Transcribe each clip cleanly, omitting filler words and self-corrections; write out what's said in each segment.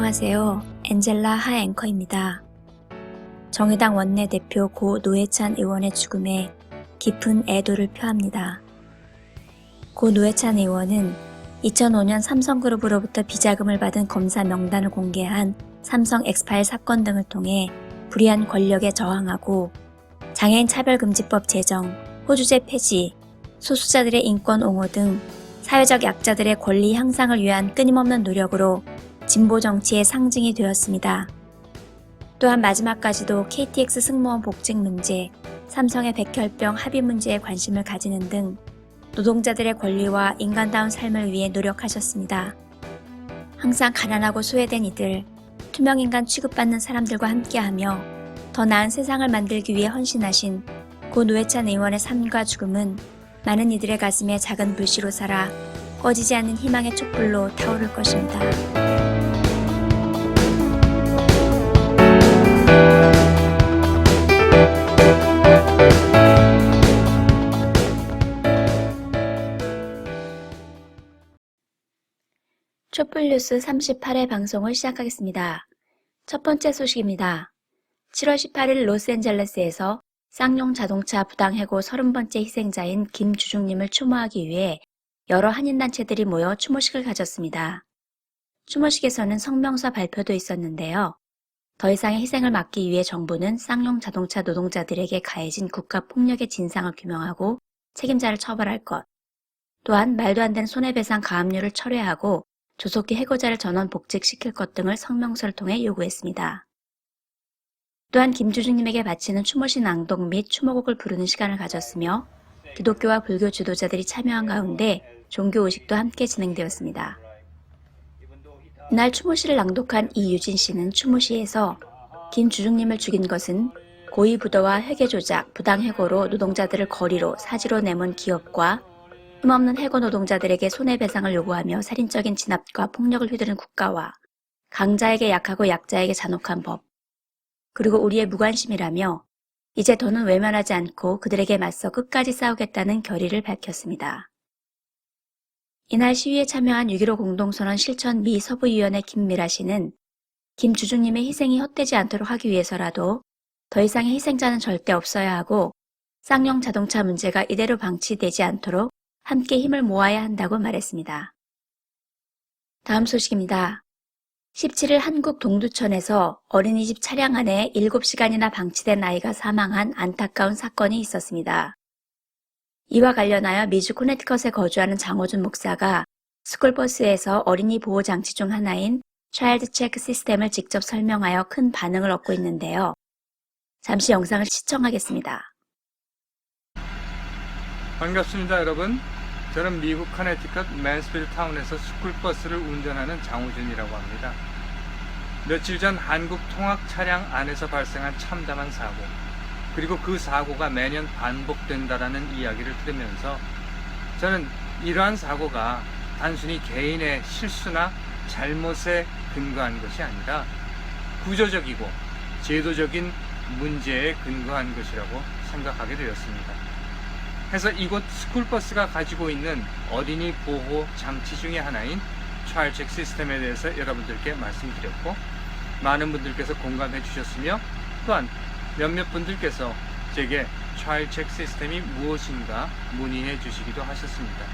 안녕하세요. 엔젤라 하 앵커입니다. 정의당 원내대표 고 노회찬 의원의 죽음에 깊은 애도를 표합니다. 고 노회찬 의원은 2005년 삼성그룹으로부터 비자금을 받은 검사 명단을 공개한 삼성 엑스파일 사건 등을 통해 불이한 권력에 저항하고 장애인 차별금지법 제정, 호주제 폐지, 소수자들의 인권 옹호 등 사회적 약자들의 권리 향상을 위한 끊임없는 노력으로 진보 정치의 상징이 되었습니다. 또한 마지막까지도 KTX 승무원 복직 문제, 삼성의 백혈병 합의 문제에 관심을 가지는 등 노동자들의 권리와 인간다운 삶을 위해 노력하셨습니다. 항상 가난하고 소외된 이들, 투명인간 취급받는 사람들과 함께하며 더 나은 세상을 만들기 위해 헌신하신 고 노회찬 의원의 삶과 죽음은 많은 이들의 가슴에 작은 불씨로 살아 꺼지지 않는 희망의 촛불로 타오를 것입니다. 촛불뉴스 38회 방송을 시작하겠습니다. 첫 번째 소식입니다. 7월 18일 로스앤젤레스에서 쌍용 자동차 부당해고 30번째 희생자인 김주중님을 추모하기 위해 여러 한인단체들이 모여 추모식을 가졌습니다. 추모식에서는 성명서 발표도 있었는데요. 더 이상의 희생을 막기 위해 정부는 쌍용 자동차 노동자들에게 가해진 국가폭력의 진상을 규명하고 책임자를 처벌할 것, 또한 말도 안 되는 손해배상 가압류를 철회하고 조속히 해고자를 전원 복직시킬 것 등을 성명서를 통해 요구했습니다. 또한 김주중님에게 바치는 추모시 낭독 및 추모곡을 부르는 시간을 가졌으며 기독교와 불교 지도자들이 참여한 가운데 종교의식도 함께 진행되었습니다. 이날 추모시를 낭독한 이유진 씨는 추모시에서 김주중님을 죽인 것은 고의부도와 회계조작, 부당해고로 노동자들을 거리로 사지로 내몬 기업과 힘없는 해고 노동자들에게 손해배상을 요구하며 살인적인 진압과 폭력을 휘두른 국가와 강자에게 약하고 약자에게 잔혹한 법, 그리고 우리의 무관심이라며 이제 더는 외면하지 않고 그들에게 맞서 끝까지 싸우겠다는 결의를 밝혔습니다. 이날 시위에 참여한 6.15 공동선언 실천 미 서부위원회 김미라 씨는 김주중님의 희생이 헛되지 않도록 하기 위해서라도 더 이상의 희생자는 절대 없어야 하고 쌍용 자동차 문제가 이대로 방치되지 않도록 함께 힘을 모아야 한다고 말했습니다. 다음 소식입니다. 17일 한국 동두천에서 어린이집 차량 안에 7시간이나 방치된 아이가 사망한 안타까운 사건이 있었습니다. 이와 관련하여 미주 코네티컷에 거주하는 장호준 목사가 스쿨버스에서 어린이 보호 장치 중 하나인 차일드 체크 시스템을 직접 설명하여 큰 반응을 얻고 있는데요. 잠시 영상을 시청하겠습니다. 반갑습니다, 여러분. 저는 미국 커네티컷 맨스필드 타운에서 스쿨버스를 운전하는 장호준이라고 합니다. 며칠 전 한국 통학 차량 안에서 발생한 참담한 사고, 그리고 그 사고가 매년 반복된다라는 이야기를 들으면서 저는 이러한 사고가 단순히 개인의 실수나 잘못에 근거한 것이 아니라 구조적이고 제도적인 문제에 근거한 것이라고 생각하게 되었습니다. 해서 이곳 스쿨버스가 가지고 있는 어린이 보호 장치 중에 하나인 차일드 체크 시스템에 대해서 여러분들께 말씀드렸고, 많은 분들께서 공감해 주셨으며 또한 몇몇 분들께서 제게 차일드 체크 시스템이 무엇인가 문의해 주시기도 하셨습니다.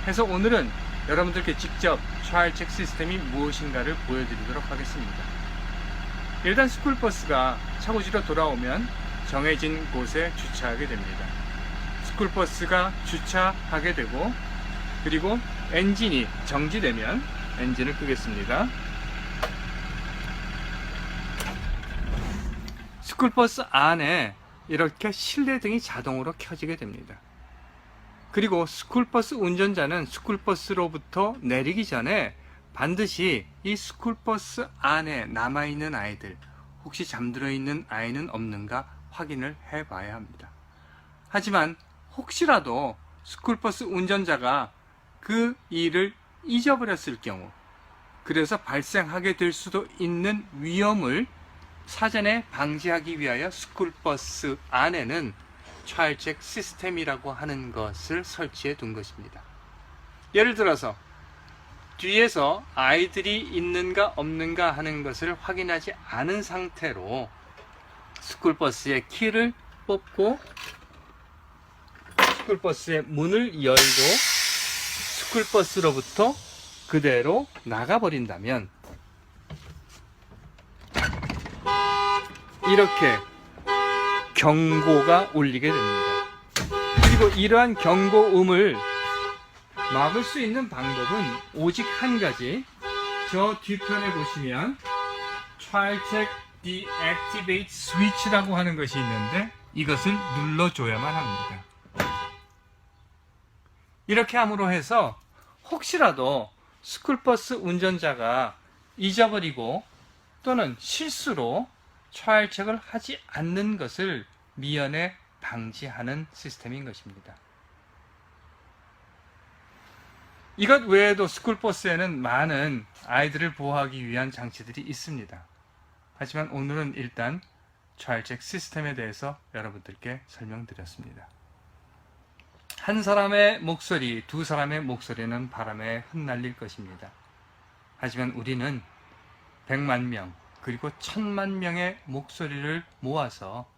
해서 오늘은 여러분들께 직접 차일드 체크 시스템이 무엇인가를 보여드리도록 하겠습니다. 일단 스쿨버스가 차고지로 돌아오면 정해진 곳에 주차하게 됩니다. 스쿨버스가 주차하게 되고, 그리고 엔진이 정지되면 엔진을 끄겠습니다. 스쿨버스 안에 이렇게 실내등이 자동으로 켜지게 됩니다. 그리고 스쿨버스 운전자는 스쿨버스로부터 내리기 전에 반드시 이 스쿨버스 안에 남아있는 아이들, 혹시 잠들어 있는 아이는 없는가 확인을 해봐야 합니다. 하지만 혹시라도 스쿨버스 운전자가 그 일을 잊어버렸을 경우, 그래서 발생하게 될 수도 있는 위험을 사전에 방지하기 위하여 스쿨버스 안에는 차일드 체크 시스템이라고 하는 것을 설치해 둔 것입니다. 예를 들어서 뒤에서 아이들이 있는가 없는가 하는 것을 확인하지 않은 상태로 스쿨버스의 키를 뽑고 스쿨버스의 문을 열고 스쿨버스로부터 그대로 나가버린다면 이렇게 경고가 울리게 됩니다. 그리고 이러한 경고음을 막을 수 있는 방법은 오직 한 가지. 저 뒤편에 보시면 Child Check Deactivate Switch라고 하는 것이 있는데 이것을 눌러줘야만 합니다. 이렇게 함으로 해서 혹시라도 스쿨버스 운전자가 잊어버리고 또는 실수로 Child Check을 하지 않는 것을 미연에 방지하는 시스템인 것입니다. 이것 외에도 스쿨버스에는 많은 아이들을 보호하기 위한 장치들이 있습니다. 하지만 오늘은 일단 Child Check 시스템에 대해서 여러분들께 설명드렸습니다. 한 사람의 목소리, 두 사람의 목소리는 바람에 흩날릴 것입니다. 하지만 우리는 100만 명 그리고 1000만 명의 목소리를 모아서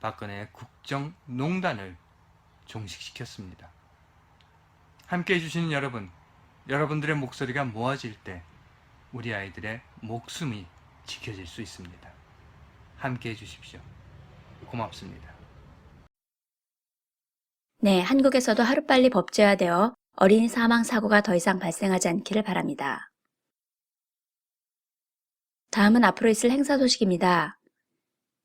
박근혜의 국정농단을 종식시켰습니다. 함께 해주시는 여러분, 여러분들의 목소리가 모아질 때 우리 아이들의 목숨이 지켜질 수 있습니다. 함께 해주십시오. 고맙습니다. 네, 한국에서도 하루빨리 법제화되어 어린이 사망 사고가 더 이상 발생하지 않기를 바랍니다. 다음은 앞으로 있을 행사 소식입니다.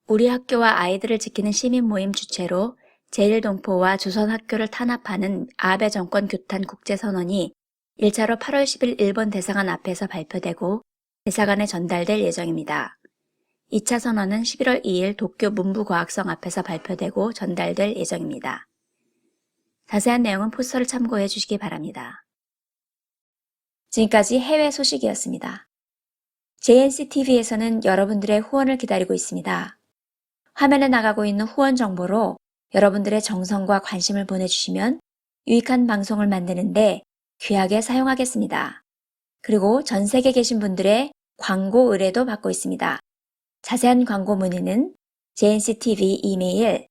우리 학교와 아이들을 지키는 시민 모임 주최로 제1동포와 조선학교를 탄압하는 아베 정권 규탄 국제선언이 1차로 8월 10일 일본 대사관 앞에서 발표되고 대사관에 전달될 예정입니다. 2차 선언은 11월 2일 도쿄 문부과학성 앞에서 발표되고 전달될 예정입니다. 자세한 내용은 포스터를 참고해 주시기 바랍니다. 지금까지 해외 소식이었습니다. JNCTV에서는 여러분들의 후원을 기다리고 있습니다. 화면에 나가고 있는 후원 정보로 여러분들의 정성과 관심을 보내주시면 유익한 방송을 만드는데 귀하게 사용하겠습니다. 그리고 전 세계에 계신 분들의 광고 의뢰도 받고 있습니다. 자세한 광고 문의는 JNCTV 이메일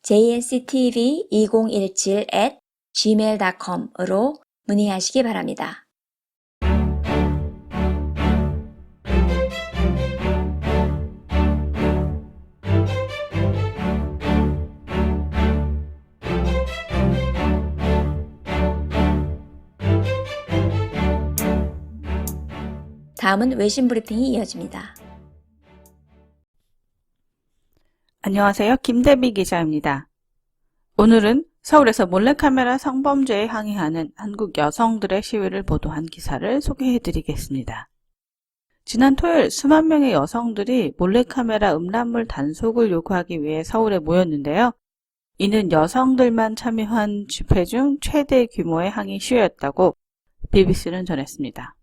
jnctv2017@gmail.com으로 문의하시기 바랍니다. 다음은 외신 브리핑이 이어집니다. 안녕하세요. 김대비 기자입니다. 오늘은 서울에서 몰래카메라 성범죄에 항의하는 한국 여성들의 시위를 보도한 기사를 소개해드리겠습니다. 지난 토요일 수만 명의 여성들이 몰래카메라 음란물 단속을 요구하기 위해 서울에 모였는데요. 이는 여성들만 참여한 집회 중 최대 규모의 항의 시위였다고 BBC는 전했습니다.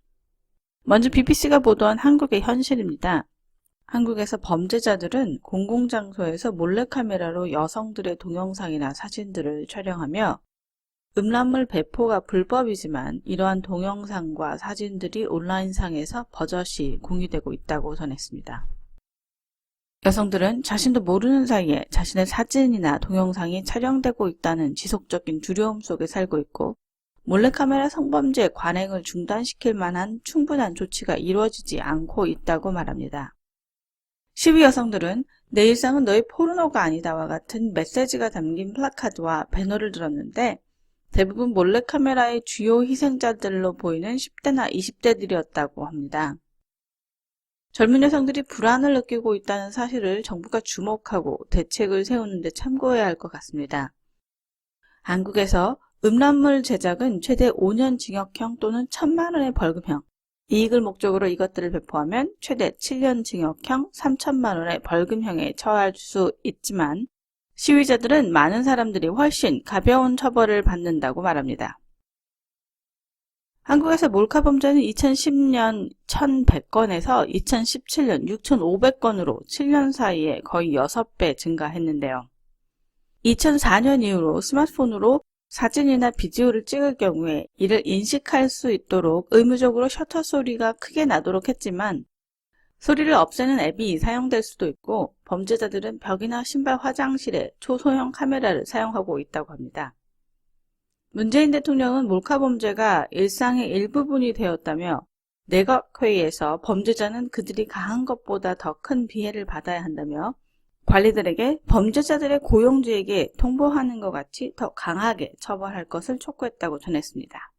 먼저 BBC가 보도한 한국의 현실입니다. 한국에서 범죄자들은 공공장소에서 몰래카메라로 여성들의 동영상이나 사진들을 촬영하며 음란물 배포가 불법이지만 이러한 동영상과 사진들이 온라인상에서 버젓이 공유되고 있다고 전했습니다. 여성들은 자신도 모르는 사이에 자신의 사진이나 동영상이 촬영되고 있다는 지속적인 두려움 속에 살고 있고 몰래카메라 성범죄 관행을 중단시킬 만한 충분한 조치가 이루어지지 않고 있다고 말합니다. 시위 여성들은 내 일상은 너의 포르노가 아니다와 같은 메시지가 담긴 플래카드와 배너를 들었는데 대부분 몰래카메라의 주요 희생자들로 보이는 10대나 20대들이었다고 합니다. 젊은 여성들이 불안을 느끼고 있다는 사실을 정부가 주목하고 대책을 세우는 데 참고해야 할 것 같습니다. 한국에서 음란물 제작은 최대 5년 징역형 또는 1,000만 원의 벌금형, 이익을 목적으로 이것들을 배포하면 최대 7년 징역형 3,000만 원의 벌금형에 처할 수 있지만 시위자들은 많은 사람들이 훨씬 가벼운 처벌을 받는다고 말합니다. 한국에서 몰카 범죄는 2010년 1,100건에서 2017년 6,500건으로 7년 사이에 거의 6배 증가했는데요. 2004년 이후로 스마트폰으로 사진이나 비디오를 찍을 경우에 이를 인식할 수 있도록 의무적으로 셔터 소리가 크게 나도록 했지만 소리를 없애는 앱이 사용될 수도 있고 범죄자들은 벽이나 신발 화장실에 초소형 카메라를 사용하고 있다고 합니다. 문재인 대통령은 몰카 범죄가 일상의 일부분이 되었다며 내각회의에서 범죄자는 그들이 가한 것보다 더 큰 피해를 받아야 한다며 관리들에게 범죄자들의 고용주에게 통보하는 것 같이 더 강하게 처벌할 것을 촉구했다고 전했습니다.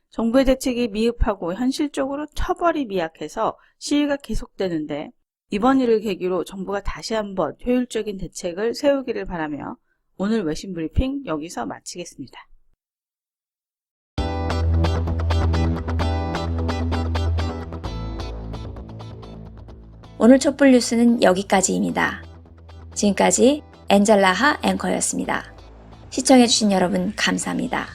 정부의 대책이 미흡하고 현실적으로 처벌이 미약해서 시위가 계속되는데 이번 일을 계기로 정부가 다시 한번 효율적인 대책을 세우기를 바라며 오늘 외신 브리핑 여기서 마치겠습니다. 오늘 촛불 뉴스는 여기까지입니다. 지금까지 엔젤라하 앵커였습니다. 시청해주신 여러분 감사합니다.